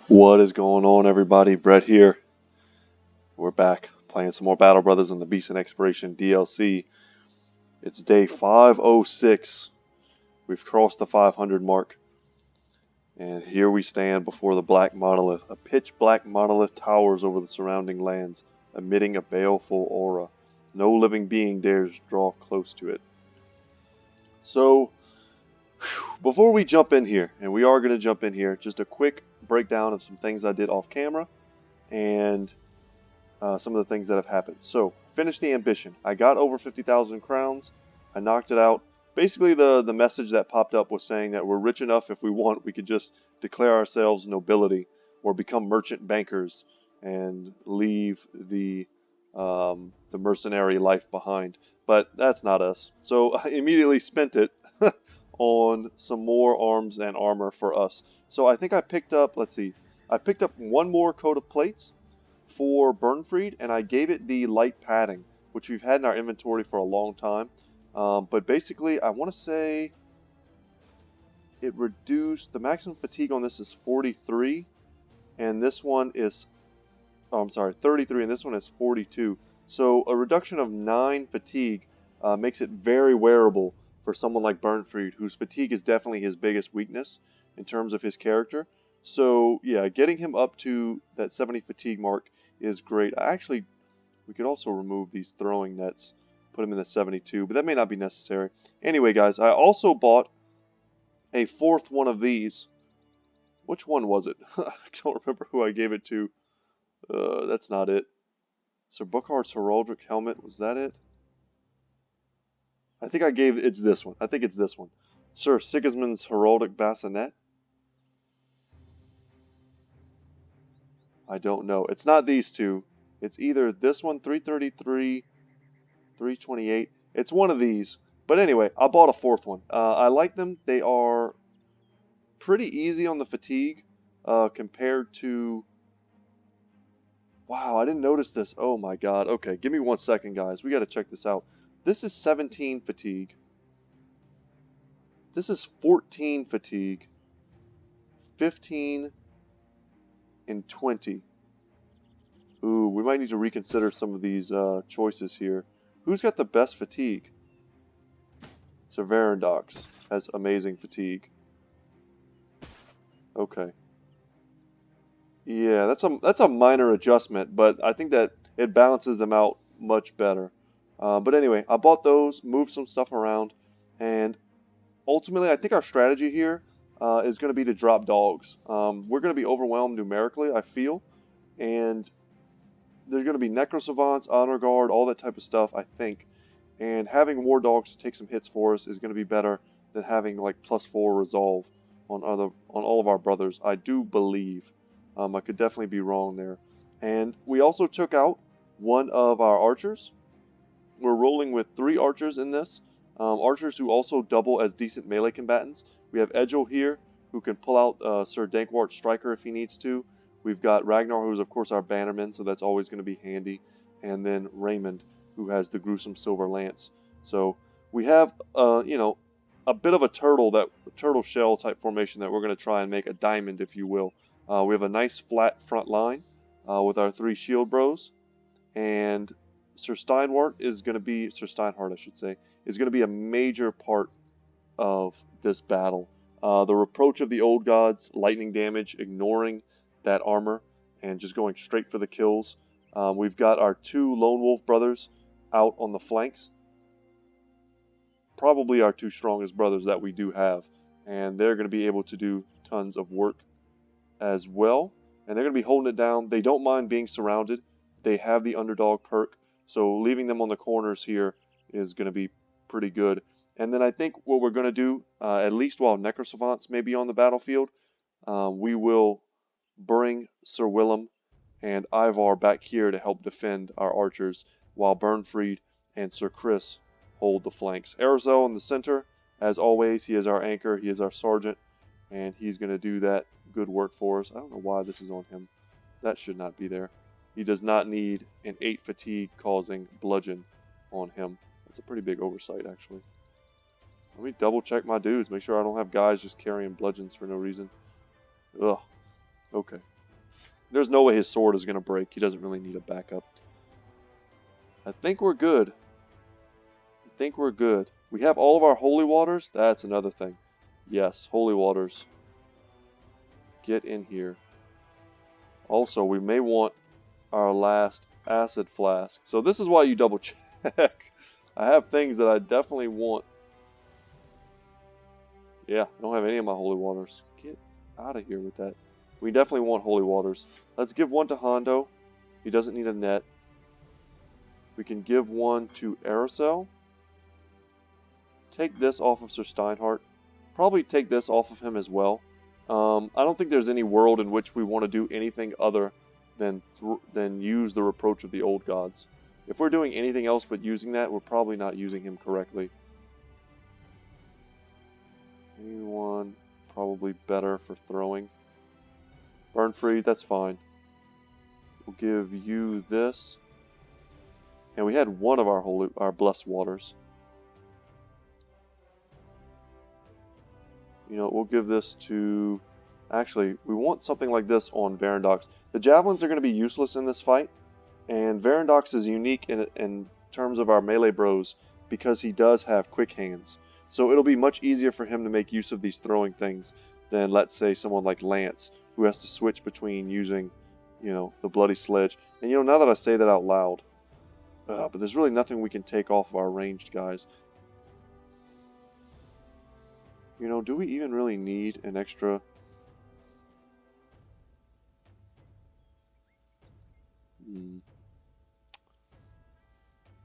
What is going on, everybody? Brett here. We're back playing some more Battle Brothers on the Beast and Exploration DLC. It's day 506. We've crossed the 500 mark. And here we stand before the black monolith. A pitch black monolith towers over the surrounding lands, emitting a baleful aura. No living being dares draw close to it. So, before we jump in here, and we are going to jump in here, just a quick breakdown of some things I did off camera and some of the things that have happened. So, finished the ambition. I got over 50,000 crowns. I knocked it out. Basically, the message that popped up was saying that we're rich enough if we want. We could just declare ourselves nobility or become merchant bankers and leave the mercenary life behind. But that's not us. So I immediately spent it on some more arms and armor for us. So I think I picked up, let's see, I picked up one more coat of plates for Burnfried, and I gave it the light padding, which we've had in our inventory for a long time. But basically, I want to say it reduced, the maximum fatigue on this is 43, and this one is, oh, I'm sorry, 33, and this one is 42. So a reduction of 9 fatigue makes it very wearable for someone like Burnfried, whose fatigue is definitely his biggest weakness in terms of his character. So yeah, getting him up to that 70 fatigue mark is great. We could also remove these throwing nets, put him in the 72, but that may not be necessary. Anyway, guys, I also bought a fourth one of these. Which one was it? I don't remember who I gave it to. That's not it. Sir Buckhardt's Heraldic Helmet, was that it? I think it's this one. I think it's this one. Sir Sigismund's Heraldic Bassinet? I don't know. It's not these two. It's either this one, 333, 328. It's one of these. But anyway, I bought a fourth one. I like them. They are pretty easy on the fatigue compared to... Wow, I didn't notice this. Oh my god. Okay, give me 1 second, guys. We got to check this out. This is 17 fatigue. This is 14 fatigue. 15 and 20. Ooh, we might need to reconsider some of these choices here. Who's got the best fatigue? Sir Verandox has amazing fatigue. Okay. Yeah, that's a minor adjustment, but I think that it balances them out much better. But anyway, I bought those, moved some stuff around, and ultimately I think our strategy here is going to be to drop dogs. We're going to be overwhelmed numerically, I feel, and there's going to be Necro Savants, Honor Guard, all that type of stuff, I think. And having War Dogs take some hits for us is going to be better than having like +4 Resolve on all of our brothers, I do believe. I could definitely be wrong there. And we also took out one of our archers. We're rolling with 3 archers in this. Archers who also double as decent melee combatants. We have Edgel here, who can pull out Sir Dankwart's Striker if he needs to. We've got Ragnar, who's of course our bannerman, so that's always going to be handy. And then Raymond, who has the gruesome silver lance. So we have, you know, a bit of a turtle shell type formation that we're going to try and make a diamond, if you will. We have a nice flat front line with our 3 shield bros, and Sir Steinhardt, I should say, is going to be a major part of this battle. The Reproach of the Old Gods, lightning damage, ignoring that armor, and just going straight for the kills. We've got our 2 Lone Wolf brothers out on the flanks. Probably our 2 strongest brothers that we do have, and they're going to be able to do tons of work as well, and they're going to be holding it down. They don't mind being surrounded. They have the underdog perk, so leaving them on the corners here is going to be pretty good. And then I think what we're going to do, at least while Necrosavants may be on the battlefield, we will bring Sir Willem and Ivar back here to help defend our archers, while Burnfried and Sir Chris hold the flanks. Aerosel in the center, as always. He is our anchor, he is our sergeant, and he's going to do that good work for us. I don't know why this is on him. That should not be there. He does not need an 8 fatigue causing bludgeon on him. That's a pretty big oversight, actually. Let me double check my dudes, make sure I don't have guys just carrying bludgeons for no reason. Ugh. Okay. There's no way his sword is going to break. He doesn't really need a backup. I think we're good. I think we're good. We have all of our holy waters. That's another thing. Yes, holy waters. Get in here. Also, we may want our last acid flask. So this is why you double check. I have things that I definitely want. Yeah, I don't have any of my holy waters. Get out of here with that. We definitely want holy waters. Let's give one to Hondo. He doesn't need a net. We can give one to Aracel. Take this off of Sir Steinhardt. Probably take this off of him as well. I don't think there's any world in which we want to do anything other than use the reproach of the old gods. If we're doing anything else but using that, we're probably not using him correctly. Anyone probably better for throwing? Burn free, that's fine. We'll give you this. And we had one of our blessed waters. You know, we'll give this to... Actually, we want something like this on Varandox. The javelins are going to be useless in this fight. And Varandox is unique in terms of our melee bros because he does have quick hands. So it'll be much easier for him to make use of these throwing things than, let's say, someone like Lance, who has to switch between using, you know, the bloody sledge. And, you know, now that I say that out loud, but there's really nothing we can take off of our ranged guys. You know, do we even really need an extra...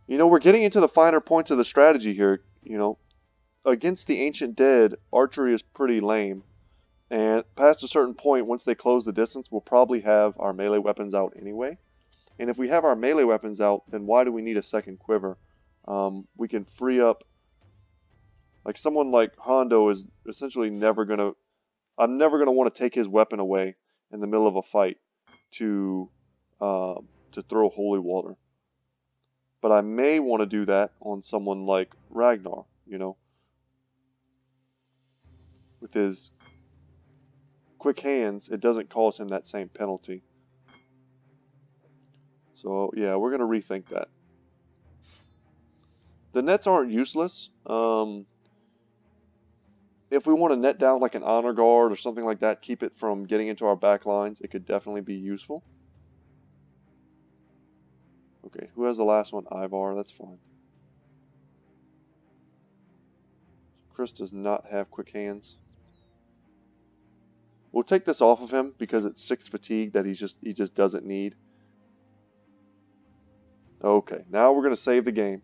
You know, we're getting into the finer points of the strategy here. You know, against the Ancient Dead, archery is pretty lame. And past a certain point, once they close the distance, we'll probably have our melee weapons out anyway. And if we have our melee weapons out, then why do we need a second quiver? We can free up... Like, someone like Hondo is essentially never going to... I'm never going to want to take his weapon away in the middle of a fight to throw holy water. But I may want to do that on someone like Ragnar, you know. With his quick hands, it doesn't cause him that same penalty. So, yeah, we're going to rethink that. The nets aren't useless. If we want to net down like an honor guard or something like that, keep it from getting into our back lines, it could definitely be useful. Okay, who has the last one? Ivar, that's fine. Chris does not have quick hands. We'll take this off of him because it's 6 fatigue that he just doesn't need. Okay, now we're going to save the game.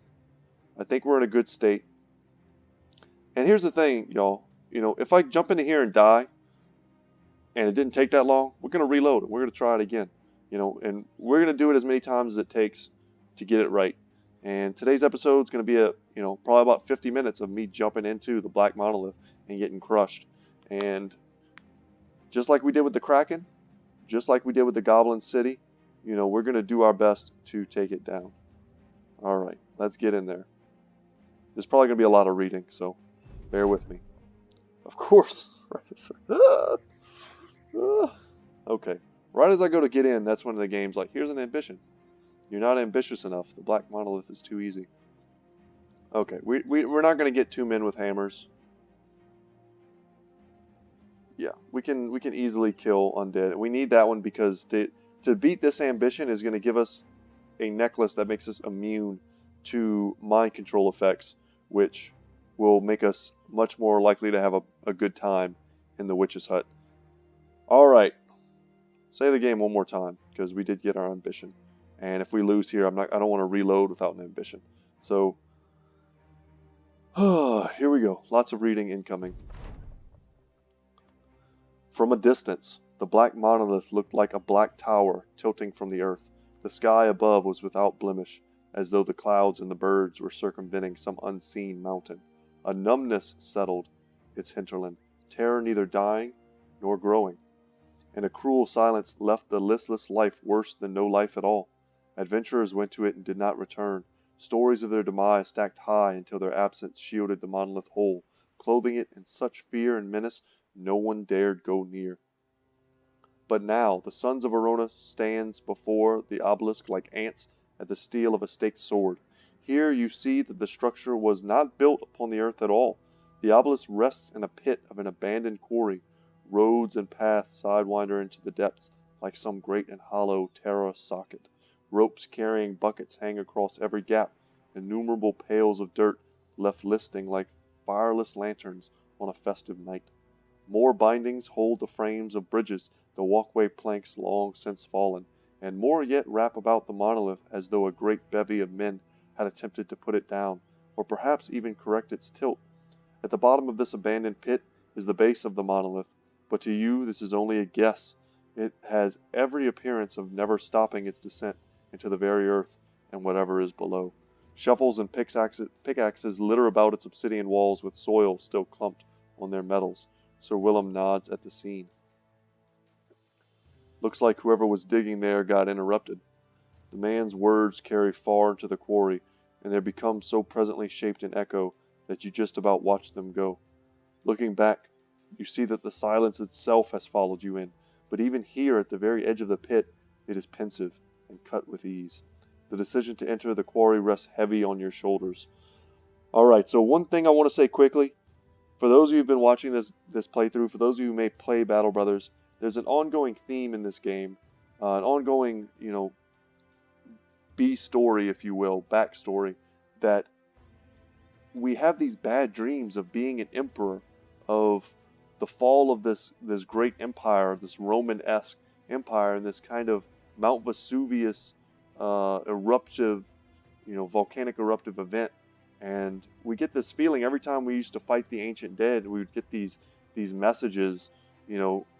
I think we're in a good state. And here's the thing, y'all. You know, if I jump into here and die, and it didn't take that long, we're going to reload it. We're going to try it again. You know, and we're going to do it as many times as it takes to get it right. And today's episode is going to be probably about 50 minutes of me jumping into the Black Monolith and getting crushed. And just like we did with the Kraken, just like we did with the Goblin City, you know, we're going to do our best to take it down. All right, let's get in there. There's probably going to be a lot of reading, so bear with me. Of course. Okay. Right as I go to get in, that's when the game's like, here's an ambition. You're not ambitious enough. The Black Monolith is too easy. Okay, we're not going to get 2 men with hammers. Yeah, we can easily kill undead. We need that one because to beat this ambition is going to give us a necklace that makes us immune to mind control effects, which will make us much more likely to have a good time in the witch's hut. Alright, say the game one more time, because we did get our ambition. And if we lose here, I don't want to reload without an ambition. So, here we go. Lots of reading incoming. From a distance, the black monolith looked like a black tower tilting from the earth. The sky above was without blemish, as though the clouds and the birds were circumventing some unseen mountain. A numbness settled its hinterland, terror neither dying nor growing. And a cruel silence left the listless life worse than no life at all. Adventurers went to it and did not return. Stories of their demise stacked high until their absence shielded the monolith whole, clothing it in such fear and menace no one dared go near. But now the sons of Arona stands before the obelisk like ants at the steel of a staked sword. Here you see that the structure was not built upon the earth at all. The obelisk rests in a pit of an abandoned quarry. Roads and paths sidewinder into the depths like some great and hollow terra socket. Ropes carrying buckets hang across every gap. Innumerable pails of dirt left listing like fireless lanterns on a festive night. More bindings hold the frames of bridges, the walkway planks long since fallen, and more yet wrap about the monolith as though a great bevy of men had attempted to put it down, or perhaps even correct its tilt. At the bottom of this abandoned pit is the base of the monolith, but to you this is only a guess. It has every appearance of never stopping its descent into the very earth and whatever is below. Shovels and pickaxes litter about its obsidian walls with soil still clumped on their metals. Sir Willem nods at the scene. Looks like whoever was digging there got interrupted. The man's words carry far into the quarry, and they become so presently shaped in echo that you just about watch them go. Looking back, you see that the silence itself has followed you in, but even here at the very edge of the pit, it is pensive and cut with ease. The decision to enter the quarry rests heavy on your shoulders. Alright, so one thing I want to say quickly. For those of you who've been watching this playthrough, for those of you who may play Battle Brothers, there's an ongoing theme in this game, an ongoing, B-story, if you will, backstory, that we have these bad dreams of being an emperor, of the fall of this great empire, this Roman-esque empire, and this kind of Mount Vesuvius eruptive, volcanic eruptive event. And we get this feeling every time we used to fight the ancient dead, we would get these messages,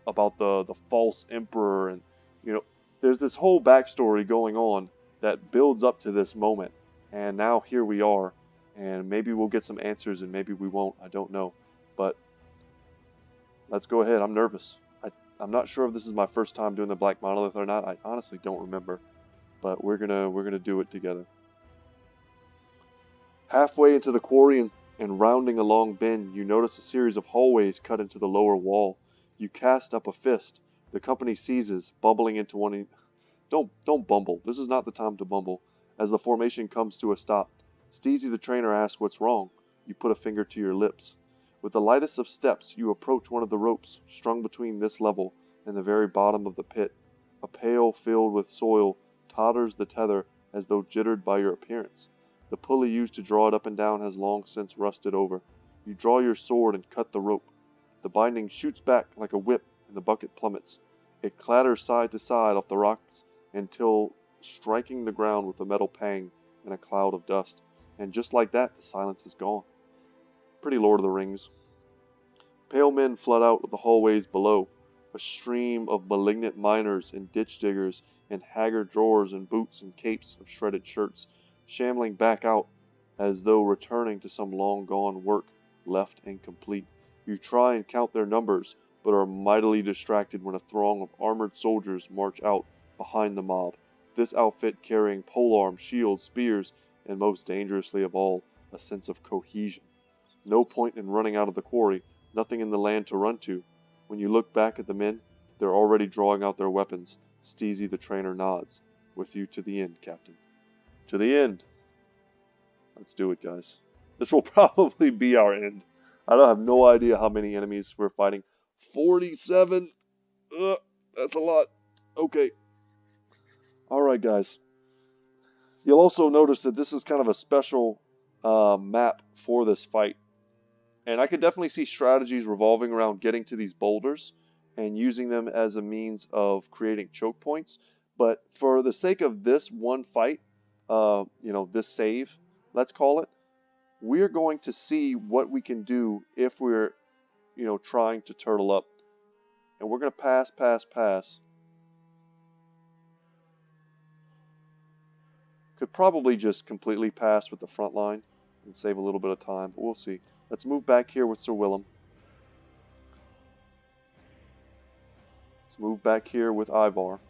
about the false emperor, and there's this whole backstory going on that builds up to this moment. And now here we are, and maybe we'll get some answers, and maybe we won't. I don't know, but let's go ahead. I'm nervous. I'm not sure if this is my first time doing the Black Monolith or not. I honestly don't remember, but we're gonna do it together. Halfway into the quarry and rounding a long bend, you notice a series of hallways cut into the lower wall. You cast up a fist. The company seizes, bubbling into one. Don't bumble. This is not the time to bumble. As the formation comes to a stop, Steezy the trainer asks what's wrong. You put a finger to your lips. With the lightest of steps, you approach one of the ropes strung between this level and the very bottom of the pit. A pail filled with soil totters the tether as though jittered by your appearance. The pulley used to draw it up and down has long since rusted over. You draw your sword and cut the rope. The binding shoots back like a whip and the bucket plummets. It clatters side to side off the rocks until striking the ground with a metal pang and a cloud of dust. And just like that, the silence is gone. Pretty Lord of the Rings. Pale men flood out of the hallways below. A stream of malignant miners and ditch diggers in haggard drawers and boots and capes of shredded shirts, shambling back out as though returning to some long-gone work left incomplete. You try and count their numbers, but are mightily distracted when a throng of armored soldiers march out behind the mob, this outfit carrying polearms, shields, spears, and most dangerously of all, a sense of cohesion. No point in running out of the quarry, nothing in the land to run to. When you look back at the men, they're already drawing out their weapons. Steezy the trainer nods. With you to the end, Captain. To the end. Let's do it, guys. This will probably be our end. I don't have no idea how many enemies we're fighting. 47? That's a lot. Okay. Alright, guys. You'll also notice that this is kind of a special map for this fight. And I could definitely see strategies revolving around getting to these boulders and using them as a means of creating choke points. But for the sake of this one fight, this save, let's call it, we're going to see what we can do if we're, trying to turtle up. And we're going to pass. Could probably just completely pass with the front line and save a little bit of time, but we'll see. Let's move back here with Sir Willem. Let's move back here with Ivar.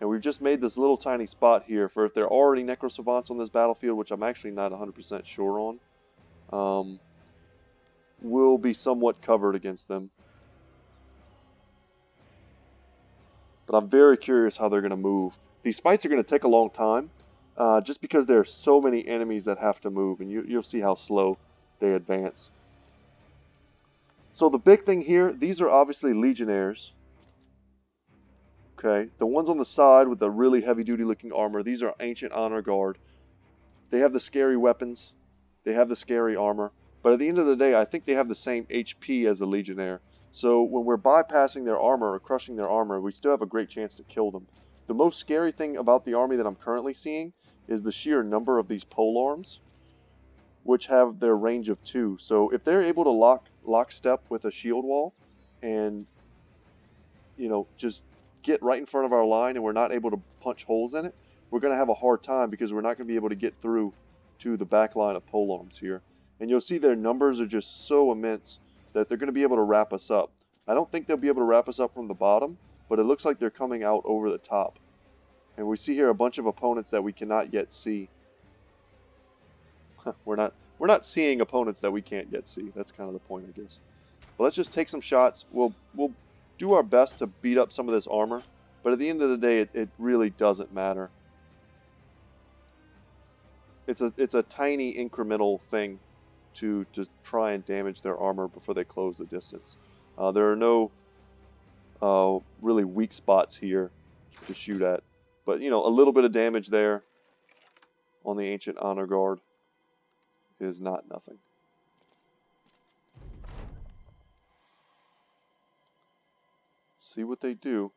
And we've just made this little tiny spot here for if there are already Necrosavants on this battlefield, which I'm actually not 100% sure on. We'll be somewhat covered against them. but I'm very curious how they're going to move. These fights are going to take a long time, just because there are so many enemies that have to move, and you'll see how slow they advance. So the big thing here, these are obviously Legionnaires. Okay, the ones on the side with the really heavy-duty looking armor, these are Ancient Honor Guard. They have the scary weapons, they have the scary armor, but at the end of the day, I think they have the same HP as the Legionnaire. So when we're bypassing their armor or crushing their armor, we still have a great chance to kill them. The most scary thing about the army that I'm currently seeing is the sheer number of these polearms, which have their range of 2. So if they're able to lock step with a shield wall and, you know, just get right in front of our line and we're not able to punch holes in it, we're going to have a hard time because we're not going to be able to get through to the back line of polearms here. And you'll see their numbers are just so immense that they're going to be able to wrap us up. I don't think they'll be able to wrap us up from the bottom, but it looks like they're coming out over the top. And we see here a bunch of opponents that we cannot yet see. We're not seeing opponents that we can't yet see. That's kind of the point, I guess. But let's just take some shots. We'll do our best to beat up some of this armor, but at the end of the day, it really doesn't matter. It's a tiny incremental thing to try and damage their armor before they close the distance. There are no really weak spots here to shoot at, but you know, a little bit of damage there on the Ancient Honor Guard is not nothing. See what they do.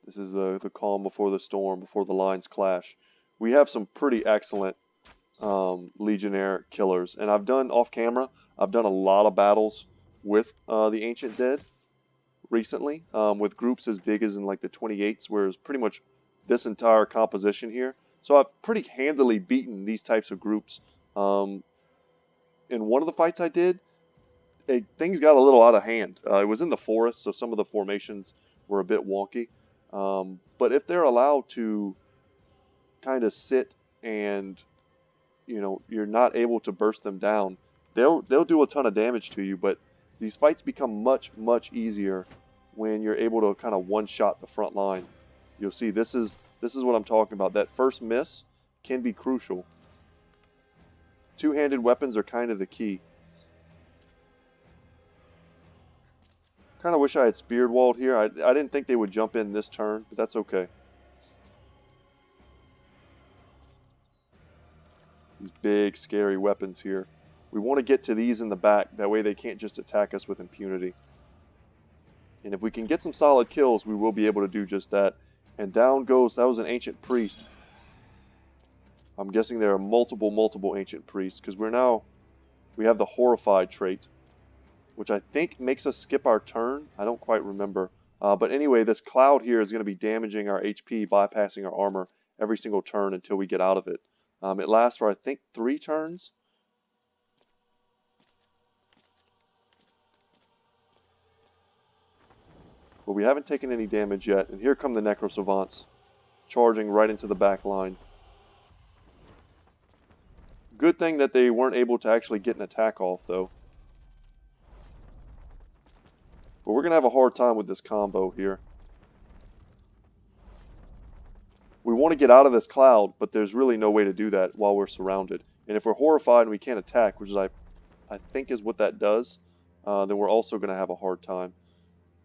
This is the calm before the storm, before the lines clash. We have some pretty excellent Legionnaire killers, and I've done off camera. I've done a lot of battles with the Ancient Dead recently, with groups as big as in like the 28s, where it's pretty much this entire composition here. So I've pretty handily beaten these types of groups. In one of the fights I did, things got a little out of hand. It was in the forest, so some of the formations were a bit wonky. But if they're allowed to kind of sit and, you know, you're not able to burst them down, they'll do a ton of damage to you. But these fights become much easier when you're able to kind of one-shot the front line. You'll see this is what I'm talking about. That first miss can be crucial. Two-handed weapons are kind of the key. Kind of wish I had speared walled here. I didn't think they would jump in this turn, but that's okay. These big, scary weapons here. We want to get to these in the back. That way they can't just attack us with impunity. And if we can get some solid kills, we will be able to do just that. And down goes, that was an Ancient Priest. I'm guessing there are multiple Ancient Priests, because we have the Horrified trait, which I think makes us skip our turn. I don't quite remember. But anyway, this cloud here is going to be damaging our HP, bypassing our armor every single turn until we get out of it. It lasts for, I think, 3 turns. But we haven't taken any damage yet. And here come the Necro Savants, charging right into the back line. Good thing that they weren't able to actually get an attack off, though. But we're going to have a hard time with this combo here. We want to get out of this cloud, but there's really no way to do that while we're surrounded. And if we're horrified and we can't attack, which is I think is what that does, then we're also going to have a hard time.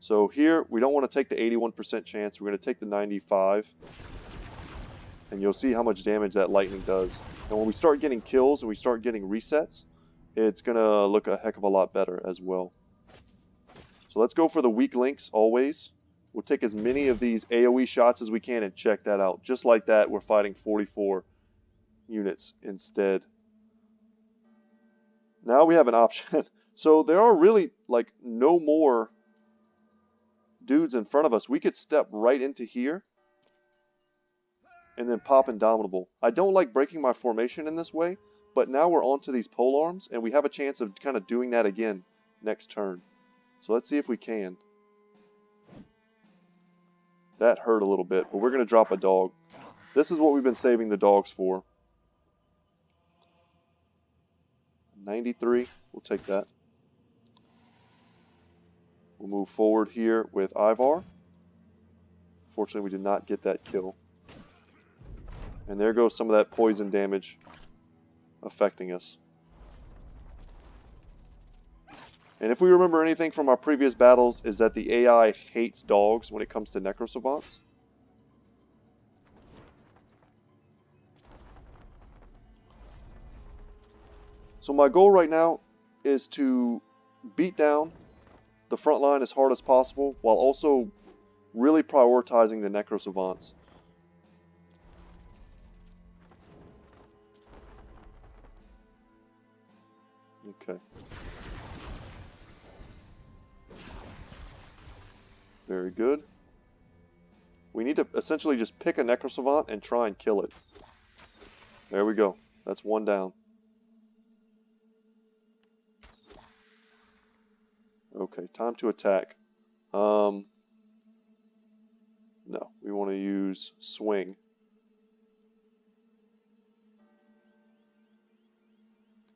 So here, we don't want to take the 81% chance. We're going to take the 95. And you'll see how much damage that lightning does. And when we start getting kills and we start getting resets, it's going to look a heck of a lot better as well. So let's go for the weak links always. We'll take as many of these AoE shots as we can and check that out. Just like that, we're fighting 44 units instead. Now we have an option. So there are really like no more dudes in front of us. We could step right into here and then pop Indomitable. I don't like breaking my formation in this way, but now we're onto these polearms and we have a chance of kind of doing that again next turn. So let's see if we can. That hurt a little bit, but we're going to drop a dog. This is what we've been saving the dogs for. 93. We'll take that. We'll move forward here with Ivar. Fortunately, we did not get that kill. And there goes some of that poison damage affecting us. And if we remember anything from our previous battles, is that the AI hates dogs when it comes to Necrosavants. So my goal right now is to beat down the front line as hard as possible, while also really prioritizing the Necrosavants. Okay. Very good. We need to essentially just pick a Necrosavant and try and kill it. There we go. That's one down. Okay, time to attack. No, we want to use swing.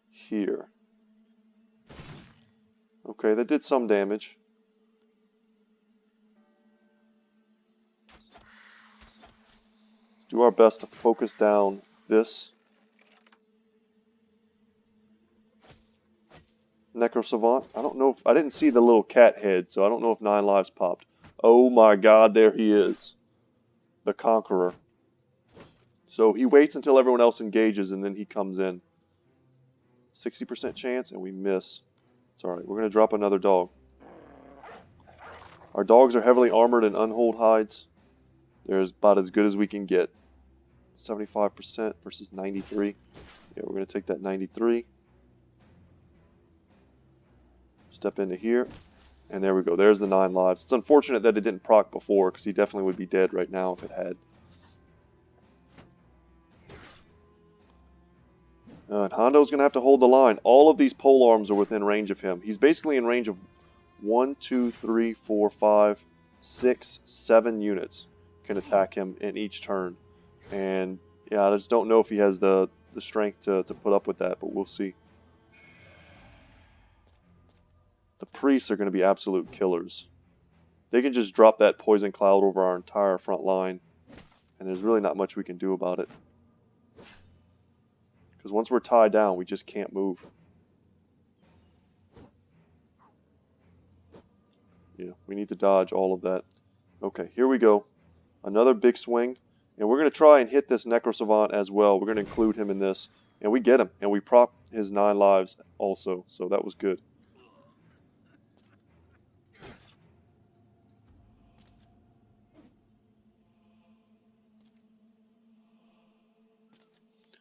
Here. Okay, that did some damage. Do our best to focus down this Necrosavant. I don't know if I didn't see the little cat head, so I don't know if 9 lives popped. Oh my god, there he is. The Conqueror. So he waits until everyone else engages and then he comes in. 60% chance and we miss. It's alright, we're going to drop another dog. Our dogs are heavily armored and unhold hides. They're about as good as we can get. 75% versus 93. Yeah, we're going to take that 93. Step into here. And there we go. There's the 9 lives. It's unfortunate that it didn't proc before, because he definitely would be dead right now if it had. And Hondo's going to have to hold the line. All of these pole arms are within range of him. He's basically in range of 1, 2, 3, 4, 5, 6, 7 units can attack him in each turn. And yeah, I just don't know if he has the strength to put up with that, but we'll see. The priests are going to be absolute killers. They can just drop that poison cloud over our entire front line, and there's really not much we can do about it. Because once we're tied down, we just can't move. Yeah, we need to dodge all of that. Okay, here we go. Another big swing. And we're going to try and hit this Necrosavant as well. We're going to include him in this. And we get him. And we prop his 9 lives also. So that was good.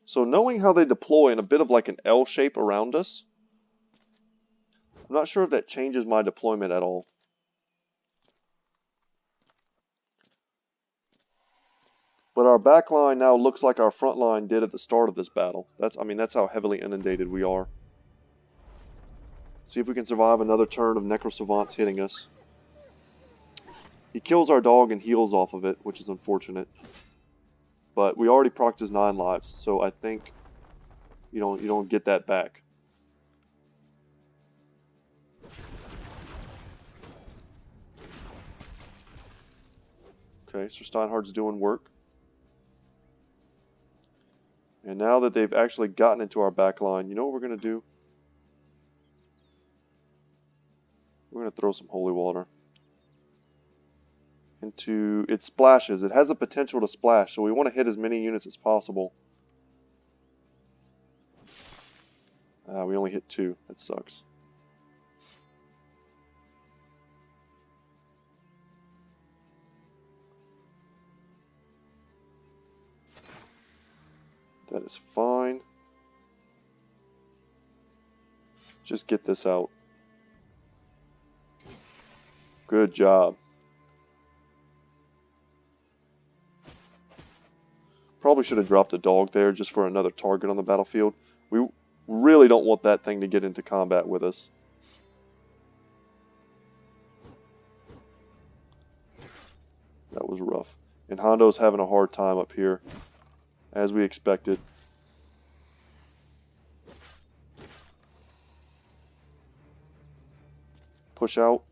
So knowing how they deploy in a bit of like an L shape around us, I'm not sure if that changes my deployment at all. But our back line now looks like our front line did at the start of this battle. That's how heavily inundated we are. See if we can survive another turn of Necrosavants hitting us. He kills our dog and heals off of it, which is unfortunate. But we already procced his 9 lives, so I think you don't get that back. Okay, so Steinhardt's doing work. And now that they've actually gotten into our back line, you know what we're going to do? We're going to throw some holy water into it. Splashes. It has the potential to splash, so we want to hit as many units as possible. We only hit 2. That sucks. That is fine. Just get this out. Good job. Probably should have dropped a dog there just for another target on the battlefield. We really don't want that thing to get into combat with us. That was rough. And Hondo's having a hard time up here, as we expected. push out,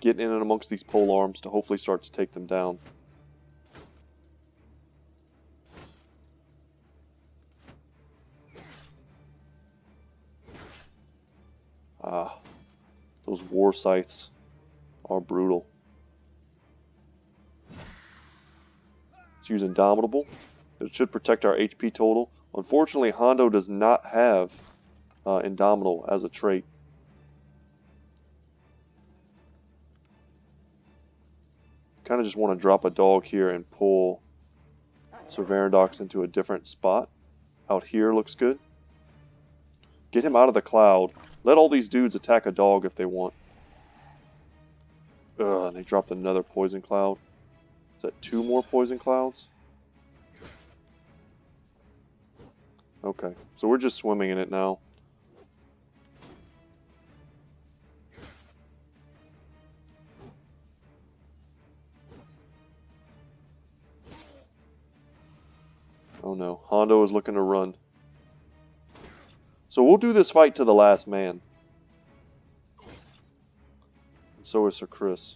get in and amongst these pole arms to hopefully start to take them down. Ah, those war scythes are brutal. Let's use Indomitable. It should protect our HP total. Unfortunately, Hondo does not have Indomitable as a trait. Kind of just want to drop a dog here and pull Sir Verandox into a different spot. Out here looks good. Get him out of the cloud. Let all these dudes attack a dog if they want. Ugh, and they dropped another poison cloud. Is that 2 more poison clouds? Okay, so we're just swimming in it now. Oh no, Hondo is looking to run. So we'll do this fight to the last man. And so is Sir Chris.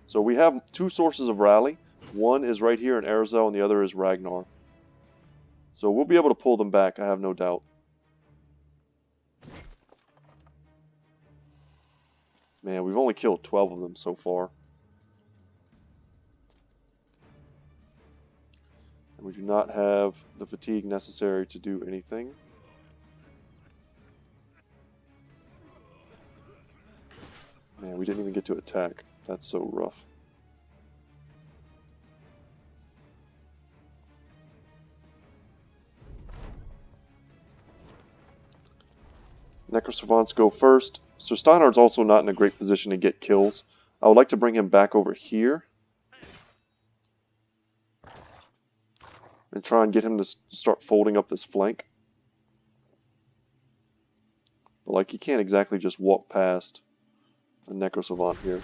So we have 2 sources of rally. One is right here in Aerosel and the other is Ragnar. So we'll be able to pull them back, I have no doubt. Man, we've only killed 12 of them so far. And we do not have the fatigue necessary to do anything. Man, we didn't even get to attack. That's so rough. Necrosavants go first. Sir Steinhardt's also not in a great position to get kills. I would like to bring him back over here. And try and get him to start folding up this flank. But like, he can't exactly just walk past a Necrosavant here.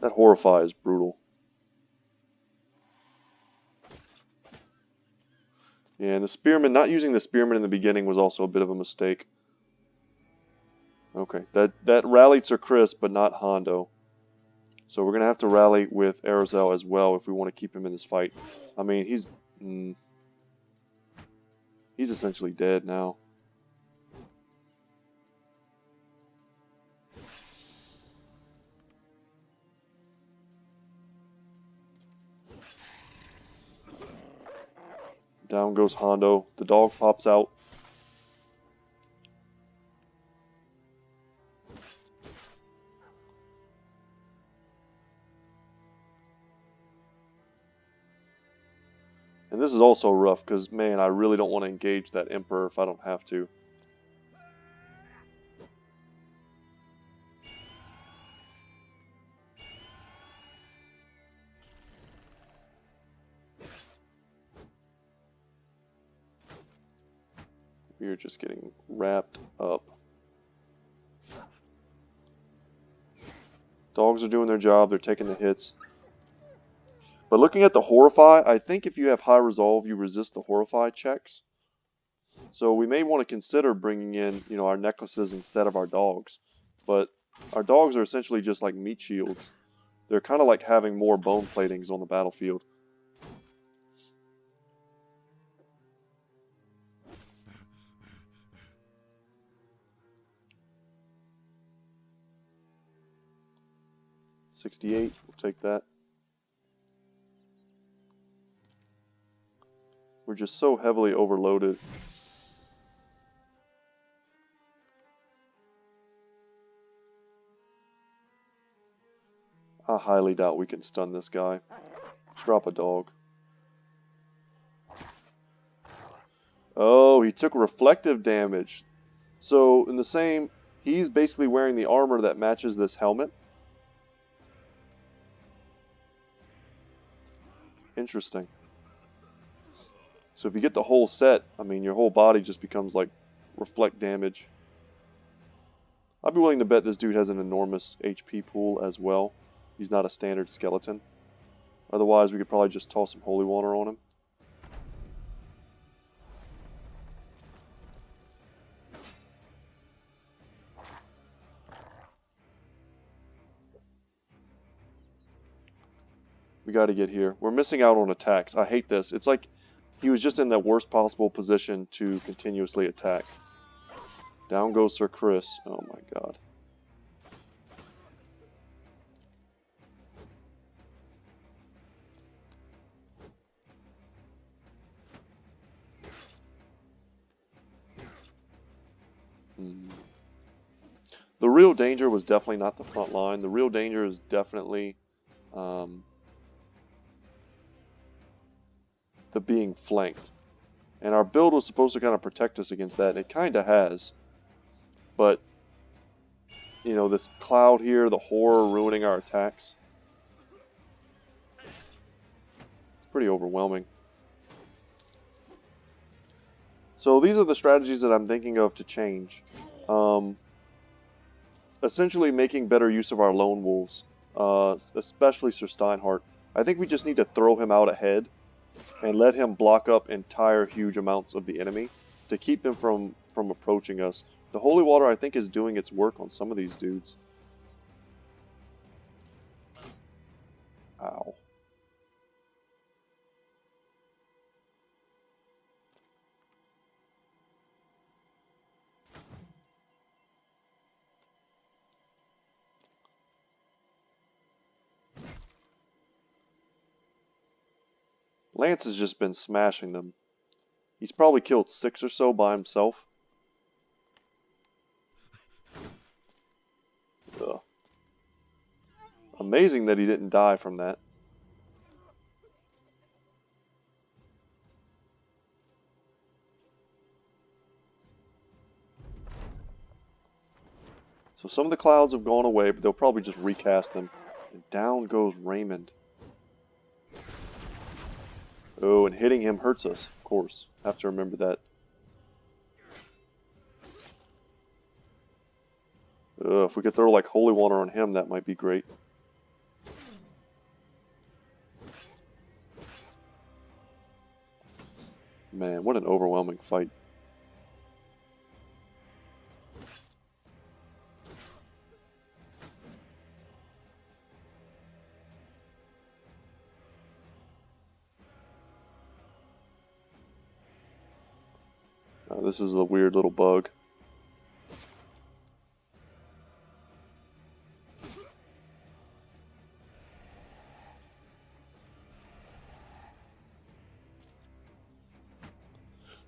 That Horrify is brutal. Yeah, and the Spearman, not using the Spearman in the beginning was also a bit of a mistake. Okay, that rallied Sir Chris, but not Hondo. So we're going to have to rally with Aerosel as well if we want to keep him in this fight. I mean, he's essentially dead now. Down goes Hondo. The dog pops out. And this is also rough because, man, I really don't want to engage that Emperor if I don't have to. We are just getting wrapped up. Dogs are doing their job. They're taking the hits. But looking at the Horrify, I think if you have high resolve, you resist the Horrify checks. So we may want to consider bringing in, our necklaces instead of our dogs. But our dogs are essentially just like meat shields. They're kind of like having more bone platings on the battlefield. $68, we'll take that. We're just so heavily overloaded. I highly doubt we can stun this guy. Let's drop a dog. Oh, he took reflective damage. So, in the same, he's basically wearing the armor that matches this helmet. Interesting. So if you get the whole set, I mean, your whole body just becomes like reflect damage. I'd be willing to bet this dude has an enormous HP pool as well. He's not a standard skeleton. Otherwise, we could probably just toss some holy water on him. We got to get here. We're missing out on attacks. I hate this. It's like he was just in the worst possible position to continuously attack. Down goes Sir Chris. Oh my god. The real danger was definitely not the front line. The real danger is definitely the being flanked. And our build was supposed to kind of protect us against that, and it kind of has. But, you know, this cloud here, the horror ruining our attacks. It's pretty overwhelming. So these are the strategies that I'm thinking of to change. Essentially making better use of our lone wolves, especially Sir Steinhardt. I think we just need to throw him out ahead and let him block up entire huge amounts of the enemy to keep them from approaching us. The Holy Water, I think, is doing its work on some of these dudes. Ow. Lance has just been smashing them. He's probably killed 6 or so by himself. Ugh. Amazing that he didn't die from that. So some of the clouds have gone away, but they'll probably just recast them. And down goes Raymond. Oh, and hitting him hurts us, of course. Have to remember that. If we could throw like holy water on him, that might be great. Man, what an overwhelming fight. This is a weird little bug.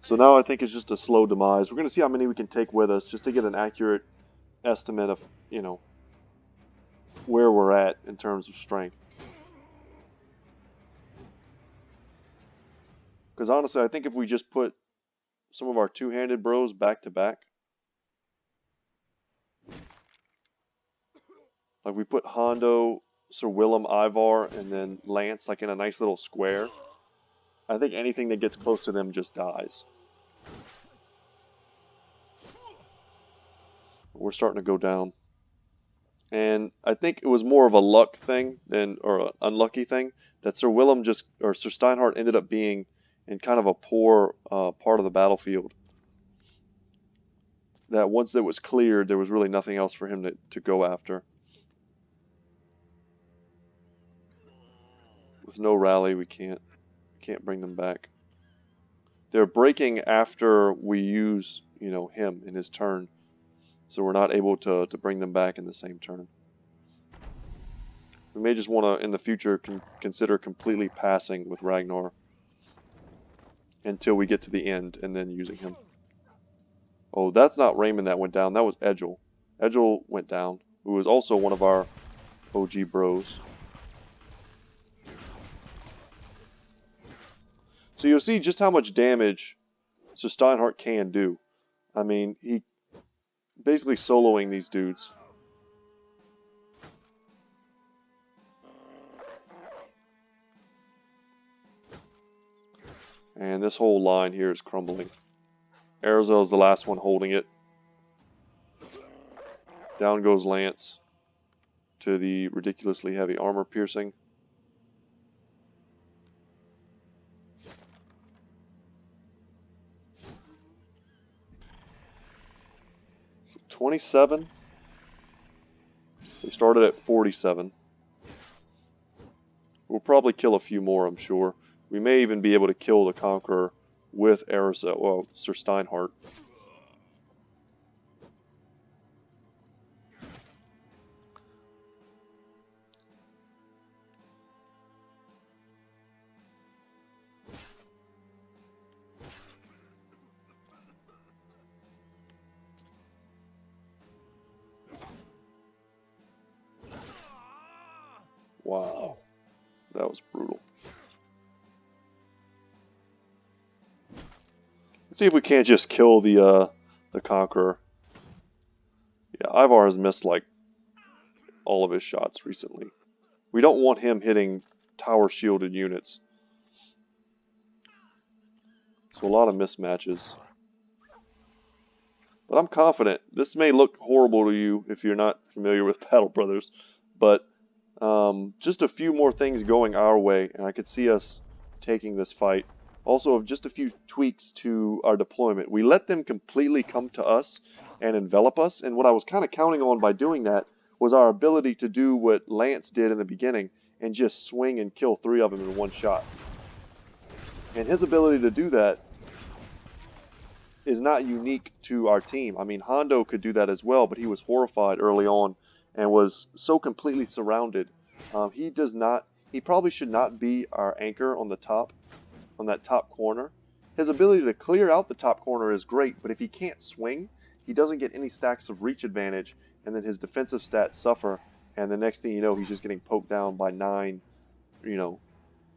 So now I think it's just a slow demise. We're going to see how many we can take with us just to get an accurate estimate of, you know, where we're at in terms of strength. Because honestly, I think if we just put some of our two-handed bros back to back, like we put Hondo, Sir Willem, Ivar, and then Lance like in a nice little square, I think anything that gets close to them just dies. We're starting to go down. And I think it was more of a luck thing than, or an unlucky thing, that Sir Willem just, or Sir Steinhardt ended up being in kind of a poor part of the battlefield. That once it was cleared, there was really nothing else for him to go after. With no rally, we can't bring them back. They're breaking after we use, you know, him in his turn. So we're not able to bring them back in the same turn. We may just want to, in the future, consider completely passing with Ragnar until we get to the end and then using him. Oh, that's not Raymond that went down. That was Edgel. Edgel went down, who was also one of our OG bros. So you'll see just how much damage Sir Steinhardt can do. I mean, he basically soloing these dudes. And this whole line here is crumbling. Aerozel is the last one holding it. Down goes Lance to the ridiculously heavy armor piercing. So 27. We started at 47. We'll probably probably kill a few more, I'm sure. We may even be able to kill the Conqueror with Sir Steinhardt. Wow, that was brutal. Let's see if we can't just kill the Conqueror. Yeah, Ivar has missed like all of his shots recently. We don't want him hitting tower shielded units. So a lot of mismatches. But I'm confident. This may look horrible to you if you're not familiar with Battle Brothers, but just a few more things going our way, and I could see us taking this fight. Also, just a few tweaks to our deployment. We let them completely come to us and envelop us, and what I was kind of counting on by doing that was our ability to do what Lance did in the beginning and just swing and kill 3 of them in one shot. And his ability to do that is not unique to our team. I mean, Hondo could do that as well, but he was horrified early on and was so completely surrounded. He probably should not be our anchor on the top, on that top corner. His ability to clear out the top corner is great, but if he can't swing, he doesn't get any stacks of reach advantage, and then his defensive stats suffer, and the next thing you know, he's just getting poked down by 9,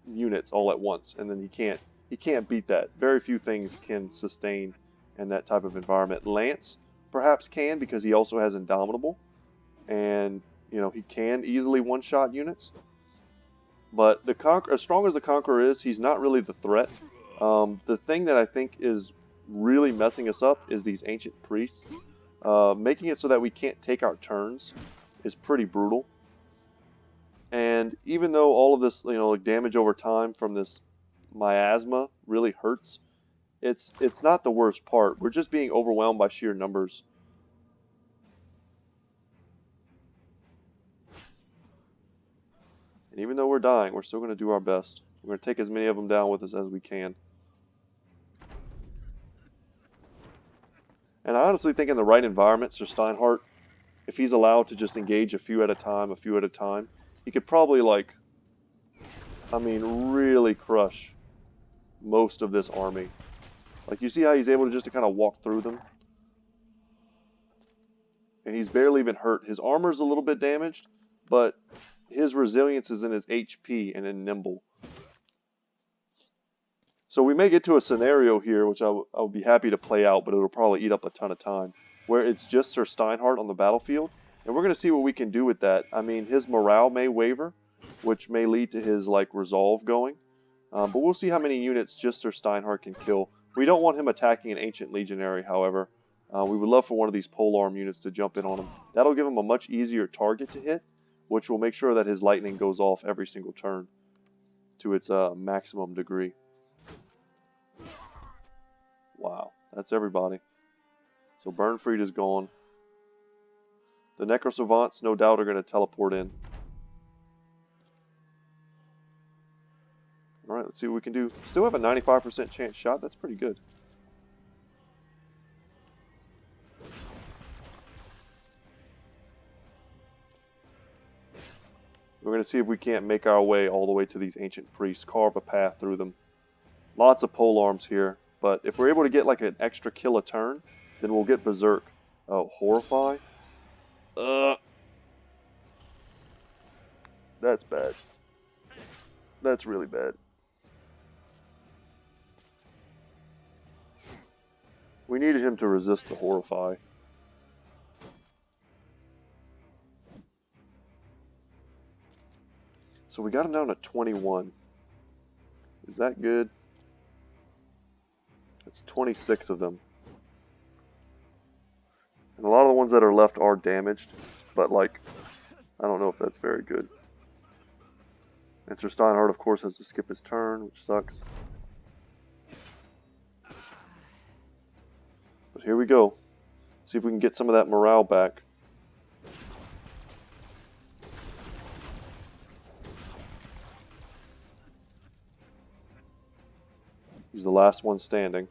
units all at once, and then he can't beat that. Very few things can sustain in that type of environment. Lance perhaps can, because he also has Indomitable, and he can easily one-shot units. But the Conqueror, as strong as the Conqueror is, he's not really the threat. The thing that I think is really messing us up is these Ancient Priests. Making it so that we can't take our turns is pretty brutal. And even though all of this, damage over time from this miasma really hurts, it's not the worst part. We're just being overwhelmed by sheer numbers. And even though we're dying, we're still going to do our best. We're going to take as many of them down with us as we can. And I honestly think in the right environment, Sir Steinhardt, if he's allowed to just engage a few at a time, he could probably, really crush most of this army. Like, you see how he's able to kind of walk through them? And he's barely even hurt. His armor's a little bit damaged, but his resilience is in his HP and in nimble. So we may get to a scenario here, which I'll be happy to play out, but it'll probably eat up a ton of time, where it's just Sir Steinhardt on the battlefield, and we're going to see what we can do with that. I mean, his morale may waver, which may lead to his, resolve going, but we'll see how many units just Sir Steinhardt can kill. We don't want him attacking an Ancient Legionary, however. We would love for one of these polearm units to jump in on him. That'll give him a much easier target to hit, which will make sure that his lightning goes off every single turn to its maximum degree. Wow, that's everybody. So Burnfried is gone. The Necrosavants, no doubt, are going to teleport in. Alright, let's see what we can do. Still have a 95% chance shot. That's pretty good. We're going to see if we can't make our way all the way to these Ancient Priests, carve a path through them. Lots of polearms here, but if we're able to get an extra kill a turn, then we'll get Berserk. Oh, Horrify? That's bad. That's really bad. We needed him to resist the Horrify. So we got him down to 21. Is that good? It's 26 of them. And a lot of the ones that are left are damaged, but I don't know if that's very good. And Sir Steinhardt, of course, has to skip his turn, which sucks. But here we go. See if we can get some of that morale back. He's the last one standing.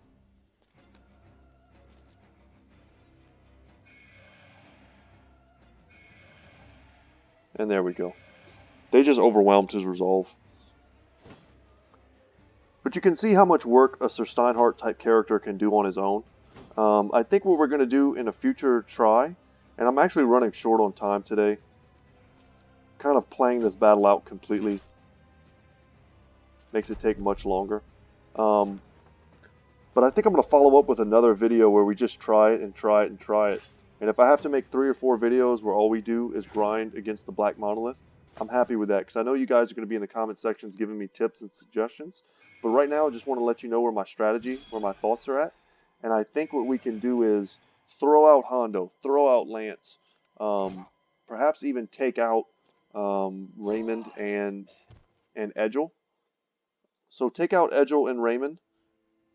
And there we go. They just overwhelmed his resolve. But you can see how much work a Sir Steinhardt type character can do on his own. I think what we're going to do in a future try, and I'm actually running short on time today, kind of playing this battle out completely makes it take much longer. But I think I'm going to follow up with another video where we just try it and try it and try it. And if I have to make 3 or 4 videos where all we do is grind against the Black Monolith, I'm happy with that, because I know you guys are going to be in the comment sections giving me tips and suggestions. But right now, I just want to let you know where my strategy, where my thoughts are at. And I think what we can do is throw out Hondo, throw out Lance, perhaps even take out Raymond and Edgel. So take out Edgel and Raymond.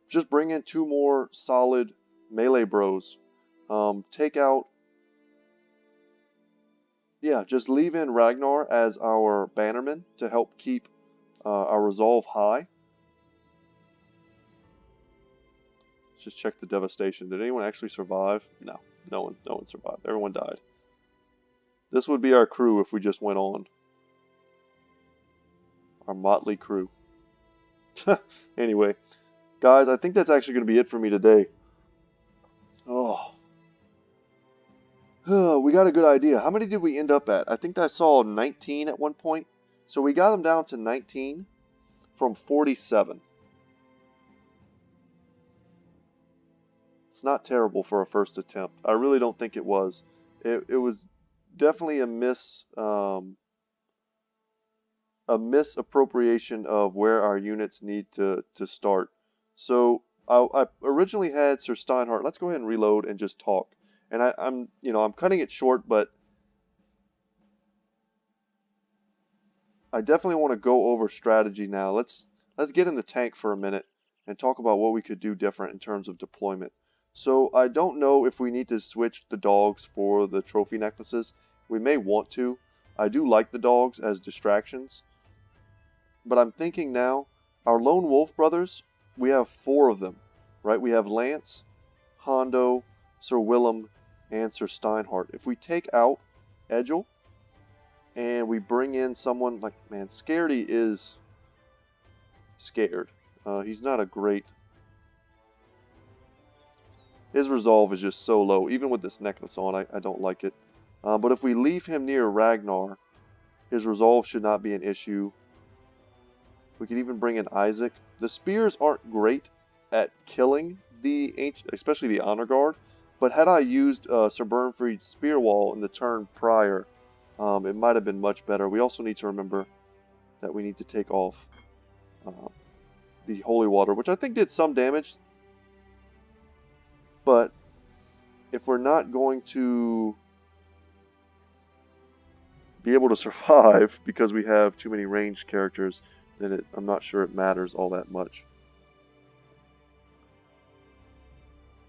Just bring in 2 more solid melee bros. Take out... Yeah, just leave in Ragnar as our bannerman to help keep our resolve high. Let's just check the devastation. Did anyone actually survive? No, no one survived. Everyone died. This would be our crew if we just went on. Our motley crew. Anyway, guys, I think that's actually going to be it for me today. We got a good idea. How many did we end up at? I think I saw 19 at one point. So we got them down to 19 from 47. It's not terrible for a first attempt. I really don't think it was. It was definitely a misappropriation of where our units need to start. So I originally had Sir Steinhardt. Let's go ahead and reload and just talk. And I'm cutting it short, but I definitely want to go over strategy now. Let's get in the tank for a minute and talk about what we could do different in terms of deployment. So I don't know if we need to switch the dogs for the trophy necklaces. We may want to. I do like the dogs as distractions. But I'm thinking now, our Lone Wolf brothers, we have 4 of them, right? We have Lance, Hondo, Sir Willem, and Sir Steinhardt. If we take out Edgel, and we bring in someone like, man, Scaredy is scared. He's not a great... His resolve is just so low. Even with this necklace on, I don't like it. But if we leave him near Ragnar, his resolve should not be an issue. We could even bring in Isaac. The spears aren't great at killing the ancient, especially the honor guard. But had I used Sir Bernfried's spear wall in the turn prior, it might have been much better. We also need to remember that we need to take off the holy water, which I think did some damage. But if we're not going to be able to survive because we have too many ranged characters, then I'm not sure it matters all that much.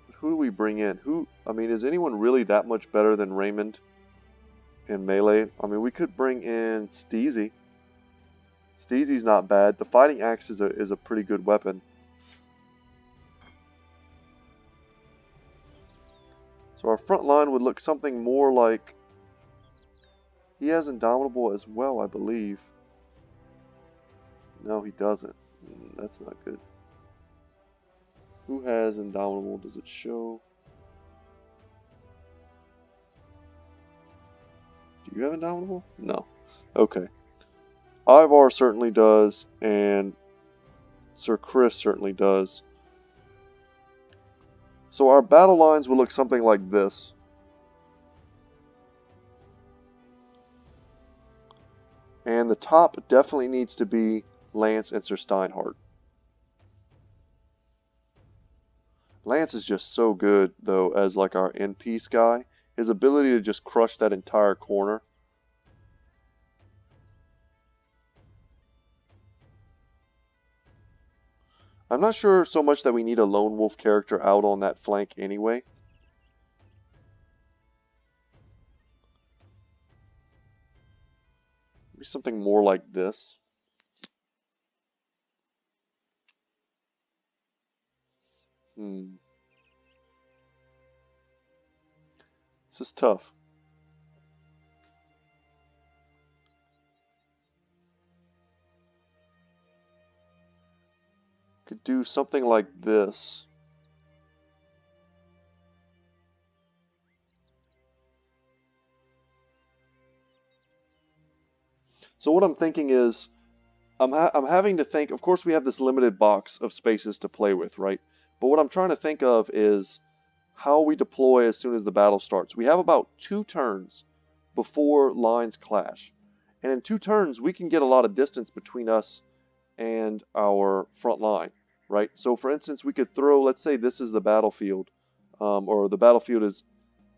But who do we bring in? Is anyone really that much better than Raymond in melee? I mean, we could bring in Steezy. Steezy's not bad. The fighting axe is a pretty good weapon. So our front line would look something more like... He has Indomitable as well, I believe. No, he doesn't. That's not good. Who has Indomitable? Does it show? Do you have Indomitable? No. Okay. Ivar certainly does, and Sir Chris certainly does. So our battle lines will look something like this. And the top definitely needs to be Lance and Sir Steinhardt. Lance is just so good, though, as like our end-piece guy. His ability to just crush that entire corner. I'm not sure so much that we need a Lone Wolf character out on that flank anyway. Maybe something more like this. This is tough. Could do something like this. So what I'm thinking is, I'm having to think, of course we have this limited box of spaces to play with, right? But what I'm trying to think of is how we deploy as soon as the battle starts. We have about 2 turns before lines clash. And in 2 turns, we can get a lot of distance between us and our front line, right? So for instance, we could throw, let's say this is the battlefield, or the battlefield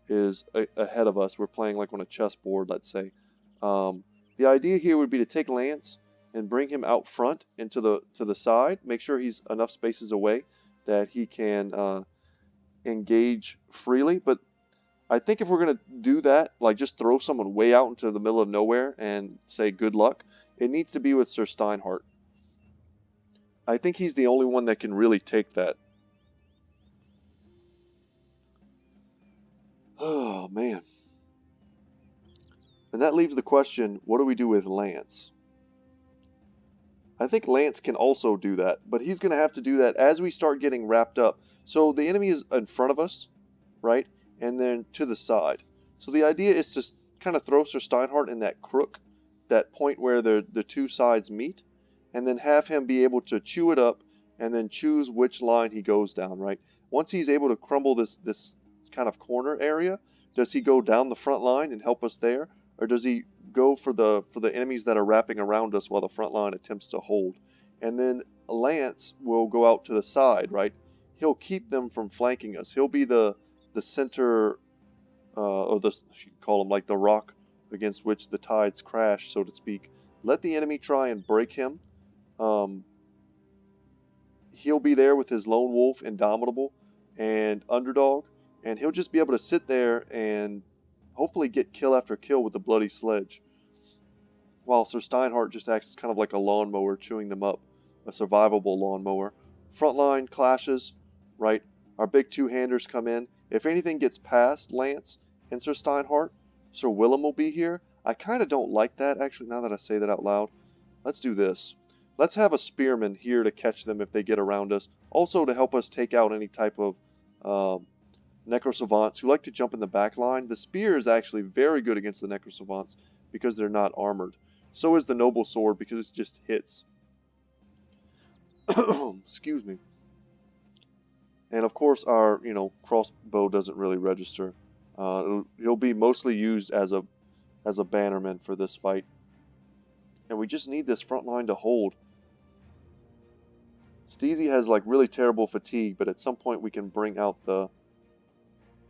is ahead of us. We're playing like on a chessboard, let's say. The idea here would be to take Lance and bring him out front and to the side. Make sure he's enough spaces away that he can engage freely. But I think if we're going to do that, like just throw someone way out into the middle of nowhere and say good luck, it needs to be with Sir Steinhardt. I think he's the only one that can really take that. Oh, man. And that leaves the question, what do we do with Lance? I think Lance can also do that, but he's going to have to do that as we start getting wrapped up. So the enemy is in front of us, right? And then to the side. So the idea is to kind of throw Sir Steinhardt in that crook, that point where the 2 sides meet, and then have him be able to chew it up and then choose which line he goes down, right? Once he's able to crumble this kind of corner area, does he go down the front line and help us there? Or does he go for the enemies that are wrapping around us while the front line attempts to hold? And then Lance will go out to the side, right? He'll keep them from flanking us. He'll be the center, or you could call him like the rock against which the tides crash, so to speak. Let the enemy try and break him. He'll be there with his lone wolf, Indomitable, and Underdog, and he'll just be able to sit there and hopefully get kill after kill with the bloody sledge, while Sir Steinhardt just acts kind of like a lawnmower, chewing them up, a survivable lawnmower. Frontline clashes, right? Our big 2-handers come in. If anything gets past Lance and Sir Steinhardt, Sir Willem will be here. I kind of don't like that, actually, now that I say that out loud. Let's do this. Let's have a spearman here to catch them if they get around us. Also to help us take out any type of Necrosavants who like to jump in the back line. The spear is actually very good against the Necrosavants because they're not armored. So is the Noble Sword because it just hits. Excuse me. And of course our, crossbow doesn't really register. He'll be mostly used as a bannerman for this fight. And we just need this front line to hold. Steezy has like really terrible fatigue, but at some point we can bring out the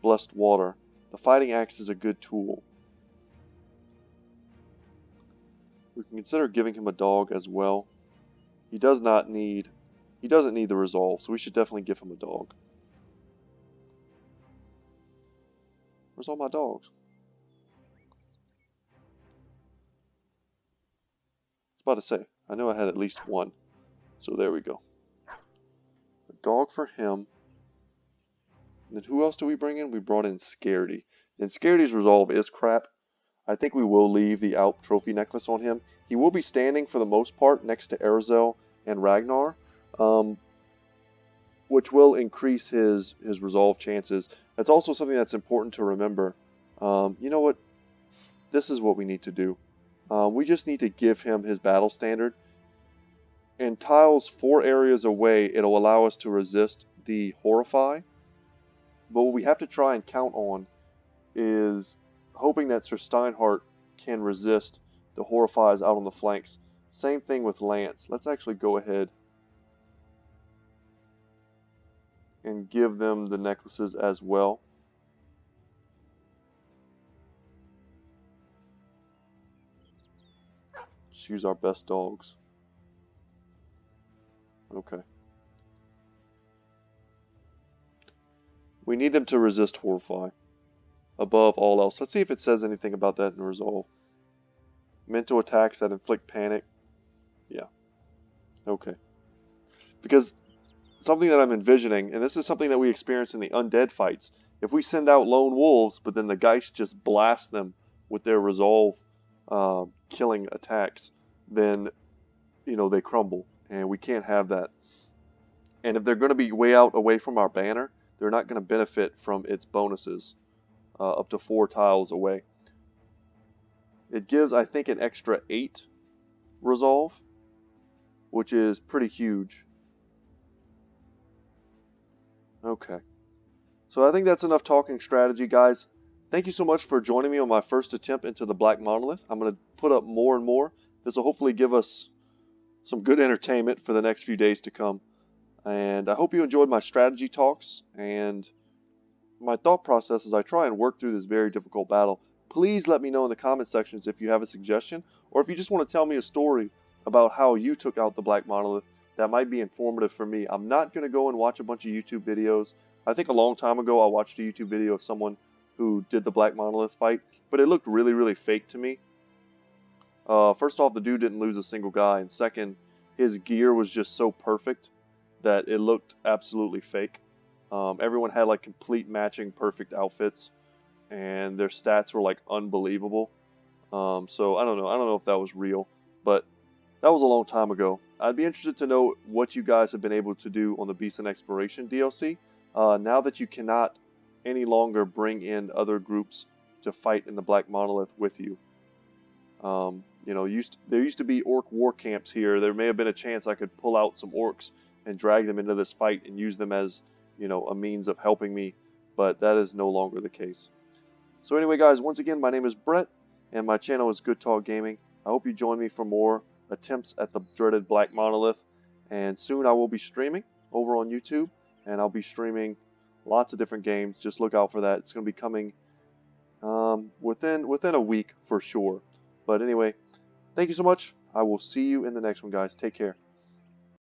blessed water. The fighting axe is a good tool. We can consider giving him a dog as well. He doesn't need the resolve, so we should definitely give him a dog. Where's all my dogs? I was about to say, I know I had at least one. So there we go. A dog for him. And then who else do we bring in? We brought in Scaredy. And Scaredy's resolve is crap. I think we will leave the Alp trophy necklace on him. He will be standing for the most part next to Erzel and Ragnar, which will increase his resolve chances. That's also something that's important to remember. You know what? This is what we need to do. We just need to give him his battle standard. And tiles 4 areas away, it'll allow us to resist the Horrify. But what we have to try and count on is hoping that Sir Steinhardt can resist the Horrifies out on the flanks. Same thing with Lance. Let's actually go ahead and give them the necklaces as well. Just use our best dogs. Okay. We need them to resist Horrify above all else. Let's see if it says anything about that in Resolve. Mental attacks that inflict panic. Yeah. Okay. Because something that I'm envisioning, and this is something that we experience in the undead fights. If we send out lone wolves, but then the Geist just blast them with their resolve killing attacks, then they crumble, and we can't have that. And if they're going to be way out away from our banner, they're not going to benefit from its bonuses up to 4 tiles away. It gives, I think, an extra 8 resolve, which is pretty huge. Okay. So I think that's enough talking strategy, guys. Thank you so much for joining me on my first attempt into the Black Monolith. I'm going to put up more and more. This will hopefully give us some good entertainment for the next few days to come. And I hope you enjoyed my strategy talks and my thought process as I try and work through this very difficult battle. Please let me know in the comment sections if you have a suggestion, or if you just want to tell me a story about how you took out the Black Monolith. That might be informative for me. I'm not going to go and watch a bunch of YouTube videos. I think a long time ago I watched a YouTube video of someone who did the Black Monolith fight, but it looked really, really fake to me. First off, the dude didn't lose a single guy, and second, his gear was just so perfect that it looked absolutely fake. Everyone had like complete matching perfect outfits, and their stats were like unbelievable. So I don't know if that was real, but that was a long time ago. I'd be interested to know what you guys have been able to do on the Beast and Exploration DLC, now that you cannot any longer bring in other groups to fight in the Black Monolith with you. There used to be orc war camps here. There may have been a chance I could pull out some orcs and drag them into this fight and use them as, a means of helping me, but that is no longer the case. So anyway, guys, once again, my name is Brett, and my channel is Good Talk Gaming. I hope you join me for more attempts at the dreaded Black Monolith, and soon I will be streaming over on YouTube, and I'll be streaming lots of different games. Just look out for that. It's going to be coming within a week for sure. But anyway, thank you so much. I will see you in the next one, guys. Take care.